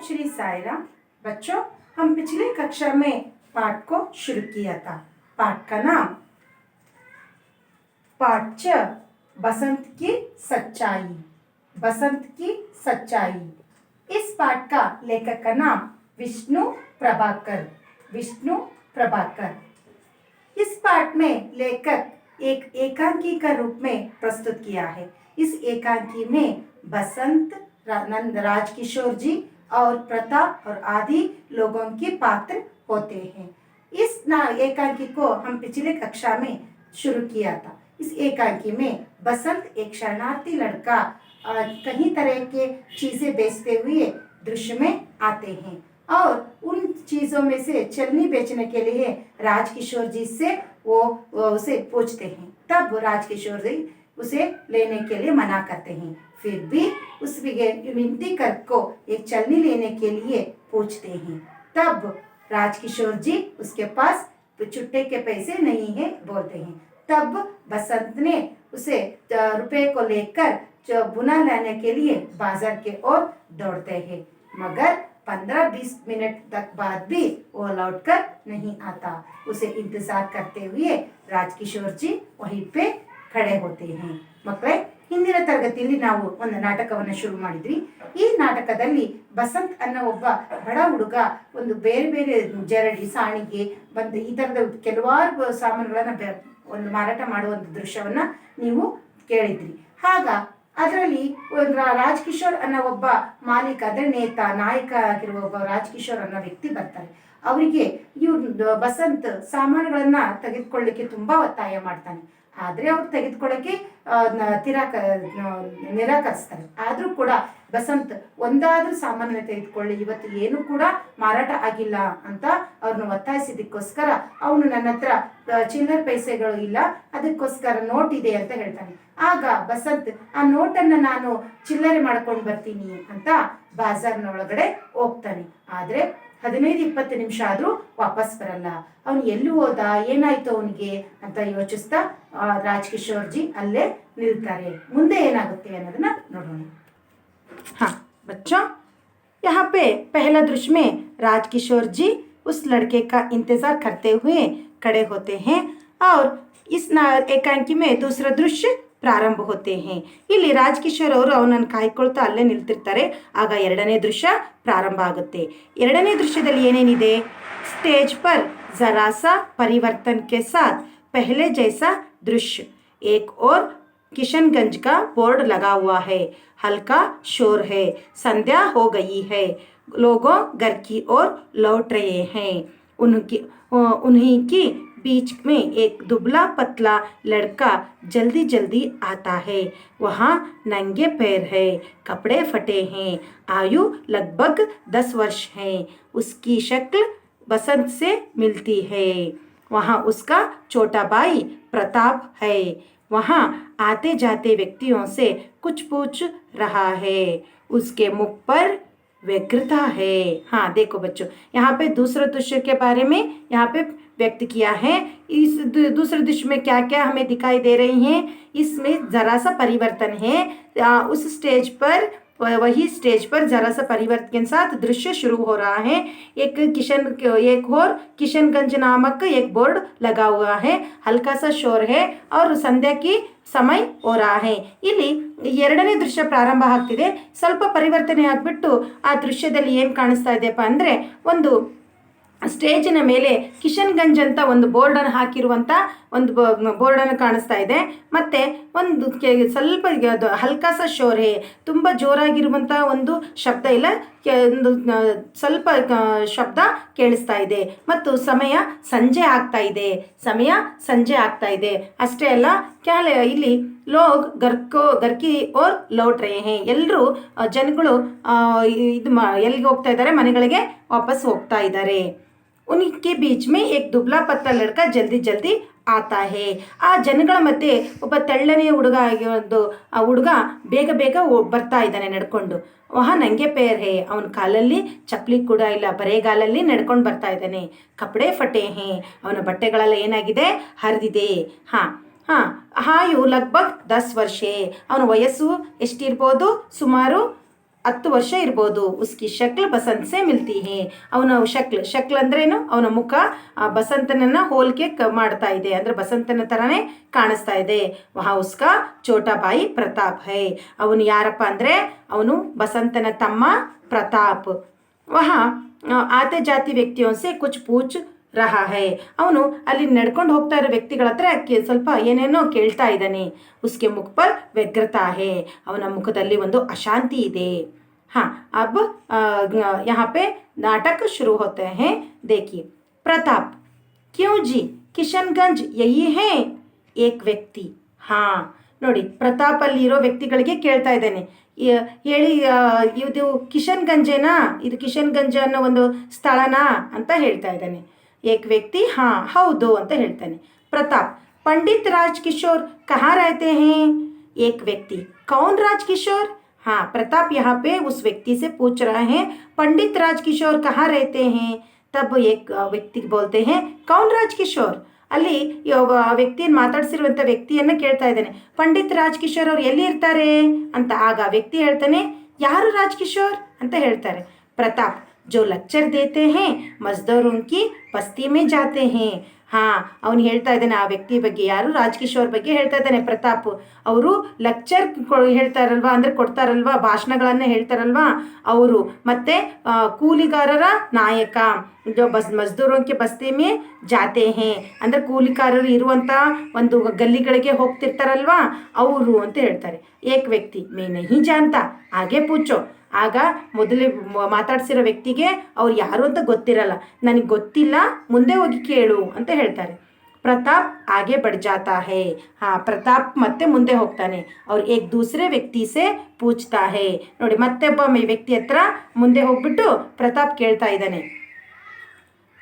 श्री साई राम। बच्चों, हम पिछले कक्षा में पाठ को शुरू किया था। पाठ का नाम पाठ 6 बसंत की सच्चाई। बसंत की सच्चाई। इस पाठ का लेखक का नाम विष्णु प्रभाकर। विष्णु प्रभाकर। इस पाठ में लेखक एक एकांकी का रूप में प्रस्तुत किया है। इस एकांकी में बसंत, राजकिशोर जी और प्रताप और आदि लोगों के पात्र होते हैं। इस एकांकी को हम पिछले कक्षा में शुरू किया था। इस एकांकी में बसंत एक शरणार्थी लड़का कई तरह के चीजें बेचते हुए दृश्य में आते हैं और उन चीजों में से चलनी बेचने के लिए राजकिशोर जी से वो उसे पूछते हैं। तब राजकिशोर जी उसे लेने के लिए मना करते हैं। फिर भी उस विनती कर को एक चलनी लेने के लिए पूछते हैं। तब राजकिशोर जी उसके पास छुट्टे के पैसे नहीं है बोलते हैं। तब बसंत ने उसे रुपए को लेकर बुना लाने के लिए बाजार के ओर दौड़ते हैं, मगर 15-20 मिनट तक बाद भी वो लौटकर नहीं आता। उसे इंतजार करते हुए राजकिशोर जी वहीं पे खड़े होते हैं। ಮಕ್ಕಳೇ, ಹಿಂದಿನ ತರಗತಿಯಲ್ಲಿ ನಾವು ಒಂದು ನಾಟಕವನ್ನು ಶುರು ಮಾಡಿದ್ವಿ। ಈ ನಾಟಕದಲ್ಲಿ ಬಸಂತ್ ಅನ್ನೋ ಒಬ್ಬ ಬಡ ಹುಡುಗ ಒಂದು ಬೇರೆ ಬೇರೆ ಜರಡಿ, ಸಾಣಿಗೆ ಬಂದು ಈ ತರದ ಕೆಲವಾರು ಸಾಮಾನುಗಳನ್ನ ಒಂದು ಮಾರಾಟ ಮಾಡುವಂತ ದೃಶ್ಯವನ್ನ ನೀವು ಕೇಳಿದ್ರಿ। ಆಗ ಅದರಲ್ಲಿ ರಾಜಕಿಶೋರ್ ಅನ್ನೋ ಒಬ್ಬ ಮಾಲೀಕ, ಅಂದ್ರೆ ನಾಯಕ ಆಗಿರುವ ಒಬ್ಬ ರಾಜಕಿಶೋರ್ ಅನ್ನೋ ವ್ಯಕ್ತಿ ಬರ್ತಾರೆ। ಅವರಿಗೆ ಇವ್ರು ಬಸಂತ್ ಸಾಮಾನುಗಳನ್ನ ತೆಗೆದುಕೊಳ್ಳಿಕ್ಕೆ ತುಂಬಾ ಒತ್ತಾಯ ಮಾಡ್ತಾನೆ। ಆದ್ರೆ ಅವ್ರು ತೆಗೆದುಕೊಳ್ಳಕ್ಕೆ ನಿರಾಕರಿಸ್ತಾರೆ। ಆದ್ರೂ ಕೂಡ ಬಸಂತ್ ಒಂದಾದ್ರೂ ಸಾಮಾನ್ಯ ತೆಗೆದುಕೊಳ್ಳಿ, ಇವತ್ತು ಏನು ಕೂಡ ಮಾರಾಟ ಆಗಿಲ್ಲ ಅಂತ ಅವ್ರನ್ನ ಒತ್ತಾಯಿಸಿದಕ್ಕೋಸ್ಕರ ಅವನು ನನ್ನ ಹತ್ರ ಚಿಲ್ಲರ್ ಪೈಸೆಗಳು ಇಲ್ಲ, ಅದಕ್ಕೋಸ್ಕರ ನೋಟ್ ಇದೆ ಅಂತ ಹೇಳ್ತಾನೆ। ಆಗ ಬಸಂತ್ ಆ ನೋಟನ್ನ ನಾನು ಚಿಲ್ಲರೆ ಮಾಡ್ಕೊಂಡು ಬರ್ತೀನಿ ಅಂತ ಬಾಜಾರ್ನ ಒಳಗಡೆ ಹೋಗ್ತಾನೆ। ಆದ್ರೆ 15-20 ನಿಮಿಷ ಆದ್ರೂ ವಾಪಸ್ ಬರಲ್ಲ। ಅವನು ಎಲ್ಲಿ ಹೋದ, ಏನಾಯ್ತು ಅವನಿಗೆ ಅಂತ ಯೋಚಿಸ್ತಾ ರಾಜಕಿಶೋರ್ जी ಅಲ್ಲೇ ನಿಲ್ತಾರೆ। ಮುಂದೆ ಏನಾಗುತ್ತೆ ಅನ್ನೋದನ್ನ ನೋಡೋಣ। हाँ बच्चों, यहाँ पे पहला दृश्य में राजकिशोर जी उस लड़के का इंतजार करते हुए खड़े होते हैं और इस एकांकी में दूसरा दृश्य ಪ್ರಾರಂಭ होते हैं। ಇಲ್ಲಿ ರಾಜಕಿಶೋರ್ ಅವರು ಅವನನ್ನು ಕಾಯ್ಕೊಳ್ತಾ ಅಲ್ಲೇ ನಿಲ್ತಿರ್ತಾರೆ। ಆಗ ಎರಡನೇ ದೃಶ್ಯ ಪ್ರಾರಂಭ ಆಗುತ್ತೆ। ಎರಡನೇ ದೃಶ್ಯದಲ್ಲಿ ಏನೇನಿದೆ? स्टेज पर जरा सा परिवर्तन के साथ पहले जैसा दृश्य। एक और किशनगंज का बोर्ड लगा हुआ है। हल्का शोर है। संध्या हो गई है। लोगों घर की ओर लौट रहे हैं। उन्हीं की बीच में एक दुबला पतला लड़का जल्दी जल्दी आता है। वहाँ नंगे पैर है, कपड़े फटे हैं, आयु लगभग 10 वर्ष है। उसकी शक्ल बसंत से मिलती है। वहाँ उसका छोटा भाई प्रताप है। वहाँ आते जाते व्यक्तियों से कुछ पूछ रहा है। उसके मुख पर व्यग्रता है। हाँ देखो बच्चों, यहाँ पे दूसरे दृश्य के बारे में यहाँ पे व्यक्त किया है। इस दूसरे दृश्य में क्या क्या हमें दिखाई दे रही हैं? इसमें जरा सा परिवर्तन है। उस स्टेज पर, वही स्टेज पर जरा सा परिवर्तन के साथ दृश्य शुरू हो रहा है। एक और किशनगंज नामक एक बोर्ड लगा हुआ है। हल्का सा शोर है और संध्या की ಸಮಯ हो रहा है। ಇಲ್ಲಿ ಎರಡನೇ ದೃಶ್ಯ ಪ್ರಾರಂಭ ಆಗ್ತಿದೆ। ಸ್ವಲ್ಪ ಪರಿವರ್ತನೆ ಆಗಿಬಿಟ್ಟು ಆ ದೃಶ್ಯದಲ್ಲಿ ಏನು ಕಾಣಿಸ್ತಾ ಇದೆಯಪ್ಪ ಅಂದರೆ, ಒಂದು ಸ್ಟೇಜಿನ ಮೇಲೆ ಕಿಶನ್ಗಂಜ್ ಅಂತ ಒಂದು ಬೋರ್ಡನ್ನು ಹಾಕಿರುವಂಥ ಒಂದು ಬೋರ್ಡನ್ನು ಕಾಣಿಸ್ತಾ ಇದೆ। ಮತ್ತು ಒಂದು ಸ್ವಲ್ಪ ಹಲ್ಕಾಸ ಶೋರ್ ಹೇ, ತುಂಬ ಜೋರಾಗಿರುವಂಥ ಒಂದು ಶಬ್ದ ಇಲ್ಲ, ಒಂದು ಸ್ವಲ್ಪ ಶಬ್ದ ಕೇಳಿಸ್ತಾ ಇದೆ ಮತ್ತು ಸಮಯ ಸಂಜೆ ಆಗ್ತಾ ಇದೆ। ಸಮಯ ಸಂಜೆ ಆಗ್ತಾ ಇದೆ ಅಷ್ಟೇ ಅಲ್ಲ, ಇಲ್ಲಿ ಲೋಗ್ ಗರ್ಕಿ ಓರ್ ಲೌಟ್ ರಹೆ ಹೇ, ಎಲ್ಲರೂ ಜನಗಳು ಎಲ್ಲಿಗೆ ಹೋಗ್ತಾ ಇದ್ದಾರೆ? ಮನೆಗಳಿಗೆ ವಾಪಸ್ ಹೋಗ್ತಾ ಇದ್ದಾರೆ। उनके बीच में एक दुबला पतला लड़का जल्दी जल्दी आता है। ಆ ಜನಗಳ ಮಧ್ಯೆ ಒಬ್ಬ ತೆಳ್ಳನೆಯ ಹುಡುಗ ಆ ಹುಡುಗ ಬೇಗ ಬೇಗ ಬರ್ತಾ ಇದ್ದಾನೆ ನಡ್ಕೊಂಡು। ವಹ ನಂಗೆ ಪೇರ್ ಹೇ, ಅವನ ಕಾಲಲ್ಲಿ ಚಪ್ಪಲಿ ಕೂಡ ಇಲ್ಲ, ಬರೇಗಾಲಲ್ಲಿ ನಡ್ಕೊಂಡು ಬರ್ತಾ ಇದ್ದಾನೆ। ಕಪಡೆ ಫಟೆ ಹೇ, ಅವನ ಬಟ್ಟೆಗಳೆಲ್ಲ ಏನಾಗಿದೆ? ಹರಿದಿದೆ। ಆಯು ಲಗ್ಭಗ್ 10 ವರ್ಷ, ಅವನ ವಯಸ್ಸು ಎಷ್ಟಿರ್ಬೋದು? ಸುಮಾರು 10 ವರ್ಷ ಇರ್ಬೋದು. ಉಸ್ಕಿ ಶಕ್ಲ್ ಬಸಂತ್ ಸೆ ಮಿಲ್ತಿ ಹೇ. ಅವನ ಶಕ್ಲ್ ಅಂದ್ರೇನು, ಅವನ ಮುಖ ಬಸಂತನನ್ನ ಹೋಲಿಕೆ ಮಾಡ್ತಾ ಇದೆ, ಅಂದ್ರೆ ಬಸಂತನ ಥರನೇ ಕಾಣಿಸ್ತಾ ಇದೆ. ವಹಾ ಉಸ್ಕಾ ಛೋಟಾ ಭಾಯಿ ಪ್ರತಾಪ್ ಹೈ. ಅವನು ಯಾರಪ್ಪ ಅಂದರೆ ಅವನು ಬಸಂತನ ತಮ್ಮ ಪ್ರತಾಪ್. ವಹಾ ಆತೆ ಜಾತಿ ವ್ಯಕ್ತಿಯೋ ಸೆ ಕುಚ್ ಪೂಚ್ ರಹಾ ಹೈ. ಅವನು ಅಲ್ಲಿ ನಡ್ಕೊಂಡು ಹೋಗ್ತಾ ಇರೋ ವ್ಯಕ್ತಿಗಳ ಹತ್ರ ಸ್ವಲ್ಪ ಏನೇನೋ ಕೇಳ್ತಾ ಇದ್ದಾನೆ. ಉಸ್ಕೆ ಮುಖ ಪರ್ ವ್ಯಗ್ರತಾ ಹೇ. ಅವನ ಮುಖದಲ್ಲಿ ಒಂದು ಅಶಾಂತಿ ಇದೆ. ಹಾಂ, ಅಬ್ ಯಹಾ ಪೆ ನಾಟಕ ಶುರು ಹೋತೆ ಹೇ. ದೇಖಿಯೇ, ಪ್ರತಾಪ್ ಕ್ಯೂ ಜಿ ಕಿಶನ್ಗಂಜ್ ಯಹಿ ಹೇ ಏಕ್ ವ್ಯಕ್ತಿ. ಹಾಂ ನೋಡಿ, ಪ್ರತಾಪ್ ಅಲ್ಲಿ ಇರೋ ವ್ಯಕ್ತಿಗಳಿಗೆ ಕೇಳ್ತಾ ಇದ್ದಾನೆ, ಹೇಳಿ ಇದು ಕಿಶನ್ಗಂಜೇನಾ, ಇದು ಕಿಶನ್ಗಂಜ್ ಅನ್ನೋ ಒಂದು ಸ್ಥಳನಾ ಅಂತ ಹೇಳ್ತಾ ಇದ್ದಾನೆ. ಏಕ್ ವ್ಯಕ್ತಿ ಹಾಂ ಹೌದು ಅಂತ ಹೇಳ್ತಾನೆ. ಪ್ರತಾಪ್ पंडित राजकिशोर कहाँ रहते हैं? एक व्यक्ति कौन राजकिशोर? हाँ, प्रताप यहाँ पे उस व्यक्ति से पूछ रहे हैं पंडित राजकिशोर कहाँ रहते हैं. तब एक व्यक्ति बोलते हैं कौन राजकिशोर. ಅಲ್ಲಿ ವ್ಯಕ್ತಿಯನ್ನು ಮಾತಾಡ್ಸಿರುವಂಥ ವ್ಯಕ್ತಿಯನ್ನು ಕೇಳ್ತಾ ಇದ್ದಾನೆ, ಪಂಡಿತ್ ರಾಜ್ಕಿಶೋರ್ ಅವ್ರು ಎಲ್ಲಿ ಇರ್ತಾರೆ ಅಂತ. ಆಗ ವ್ಯಕ್ತಿ ಹೇಳ್ತಾನೆ, ಯಾರು ರಾಜ್ಕಿಶೋರ್ ಅಂತ ಹೇಳ್ತಾರೆ. ಪ್ರತಾಪ್ जो लेक्चर देते हैं मजदूरों की बस्ती में जाते हैं. ಹಾಂ, ಅವನು ಹೇಳ್ತಾ ಇದ್ದಾನೆ ಆ ವ್ಯಕ್ತಿ ಬಗ್ಗೆ, ಯಾರು ರಾಜ್ಕಿಶೋರ್ ಬಗ್ಗೆ ಹೇಳ್ತಾ ಇದ್ದಾನೆ ಪ್ರತಾಪ್. ಅವರು ಲೆಕ್ಚರ್ ಹೇಳ್ತಾರಲ್ವಾ, ಅಂದರೆ ಕೊಡ್ತಾರಲ್ವಾ, ಭಾಷಣಗಳನ್ನು ಹೇಳ್ತಾರಲ್ವಾ ಅವರು. ಮತ್ತು ಕೂಲಿಗಾರರ ನಾಯಕ जो ಮಜ್ದೂರೋं के ಬಸ್ತಿ ಮೇ ಜಾತೆ ಹೇ, ಅಂದರೆ ಕೂಲಿಕಾರರು ಇರುವಂಥ ಒಂದು ಗಲ್ಲಿಗಳಿಗೆ ಹೋಗ್ತಿರ್ತಾರಲ್ವಾ ಅವರು ಅಂತ ಹೇಳ್ತಾರೆ. ಏಕ್ ವ್ಯಕ್ತಿ ಮೇ ನಹಿ ಜಾನ್ತಾ ಆಗೆ ಪೂಚೋ. ಆಗ ಮೊದಲೇ ಮಾತಾಡ್ಸಿರೋ ವ್ಯಕ್ತಿಗೆ ಅವ್ರು ಯಾರು ಅಂತ ಗೊತ್ತಿರಲ್ಲ, ನನಗೆ ಗೊತ್ತಿಲ್ಲ, ಮುಂದೆ ಹೋಗಿ ಕೇಳು ಅಂತ ಹೇಳ್ತಾರೆ. ಪ್ರತಾಪ್ ಆಗೆ ಬಡ್ ಜಾತಾ ಹೇ. ಹಾಂ, ಪ್ರತಾಪ್ ಮತ್ತೆ ಮುಂದೆ ಹೋಗ್ತಾನೆ. ಅವ್ರು ಏಕ್ ದೂಸರೆ ವ್ಯಕ್ತಿ ಸೆ ಪೂಚ್ತಾ ಹೇ. ನೋಡಿ, ಮತ್ತೊಬ್ಬ ವ್ಯಕ್ತಿ ಹತ್ರ ಮುಂದೆ ಹೋಗ್ಬಿಟ್ಟು ಪ್ರತಾಪ್ ಕೇಳ್ತಾ ಇದ್ದಾನೆ.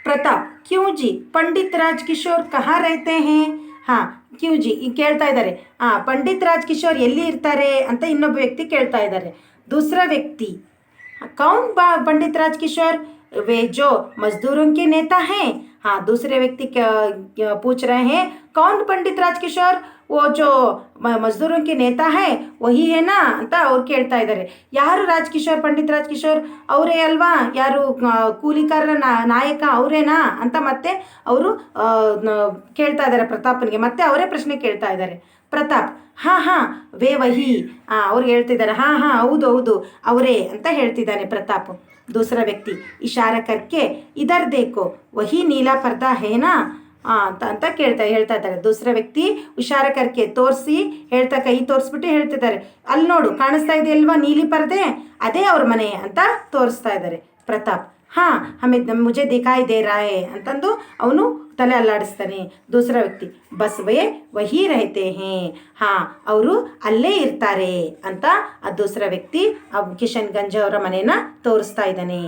ಪ್ರತಾಪ್ ಕ್ಯೂ ಜಿ पंडित राजकिशोर कहाँ रहते हैं. ಹಾಂ, ಕ್ಯೂ ಜಿ ಕೇಳ್ತಾ ಇದ್ದಾರೆ, ಪಂಡಿತ್ ರಾಜ್ಕಿಶೋರ್ ಎಲ್ಲಿ ಇರ್ತಾರೆ ಅಂತ ಇನ್ನೊಬ್ಬ ವ್ಯಕ್ತಿ ಕೇಳ್ತಾ ಇದ್ದಾರೆ. दूसरा व्यक्ति कौन पंडित राजकिशोर? वे जो मजदूरों के नेता हैं. हाँ, दूसरे व्यक्ति पूछ रहे हैं कौन पंडित राजकिशोर? वो जो मजदूरों के नेता है वही है ना ಅಂತ ಅವ್ರು ಕೇಳ್ತಾ ಇದ್ದಾರೆ. ಯಾರು ರಾಜ್ಕಿಶೋರ್, ಪಂಡಿತ್ ರಾಜ್ಕಿಶೋರ್ ಅವರೇ ಅಲ್ವಾ, ಯಾರು ಕೂಲಿಕಾರರ ನಾಯಕ ಅವರೇನಾ ಅಂತ ಮತ್ತೆ ಅವರು ಕೇಳ್ತಾ ಇದ್ದಾರೆ ಪ್ರತಾಪನಿಗೆ. ಮತ್ತೆ ಅವರೇ ಪ್ರಶ್ನೆ ಕೇಳ್ತಾ ಇದ್ದಾರೆ. ಪ್ರತಾಪ್ ಹಾಂ ಹಾಂ ವೇ ವಹಿ. ಅವ್ರು ಹೇಳ್ತಿದ್ದಾರೆ, ಹಾಂ ಹಾಂ ಹೌದು ಹೌದು ಅವರೇ ಅಂತ ಹೇಳ್ತಿದ್ದಾನೆ ಪ್ರತಾಪ್. ದೂಸರಾ ವ್ಯಕ್ತಿ ಇಶಾರಾ ಕರ್ಕೆ ಇದರ್ ದೇಕೋ ವಹಿ ನೀಲಾ ಪರ್ದಾ ಹೇನಾ ಅಂತ ಹೇಳ್ತಾ ಇದ್ದಾರೆ. ದೂಸರಾ ವ್ಯಕ್ತಿ ಇಶಾರ ಕರ್ಕೆ ತೋರಿಸಿ ಹೇಳ್ತಾ, ಕೈ ತೋರಿಸ್ಬಿಟ್ಟು ಹೇಳ್ತಿದ್ದಾರೆ, ಅಲ್ಲಿ ನೋಡು ಕಾಣಿಸ್ತಾ ಇದೆ ಅಲ್ವಾ ನೀಲಿ ಪರ್ದೆ, ಅದೇ ಅವ್ರ ಮನೆ ಅಂತ ತೋರಿಸ್ತಾ ಇದ್ದಾರೆ. ಪ್ರತಾಪ್ ಹಾಂ ಮುಜೆ ದಿಖಾಯಿ ದೇ ರಾ ಹೇ ಅಂತಂದು ಅವನು ತಲೆ ಅಲ್ಲಾಡಿಸ್ತಾನೆ. ದೂಸರಾ ವ್ಯಕ್ತಿ ಬಸ್ ವಹಿ ರಹತೆ ಹೇ. ಹಾಂ, ಅವರು ಅಲ್ಲೇ ಇರ್ತಾರೆ ಅಂತ ಆ ದೂಸರಾ ವ್ಯಕ್ತಿ ಕಿಶನ್ಗಂಜ್ ಅವರ ಮನೇನ ತೋರಿಸ್ತಾ ಇದ್ದಾನೆ.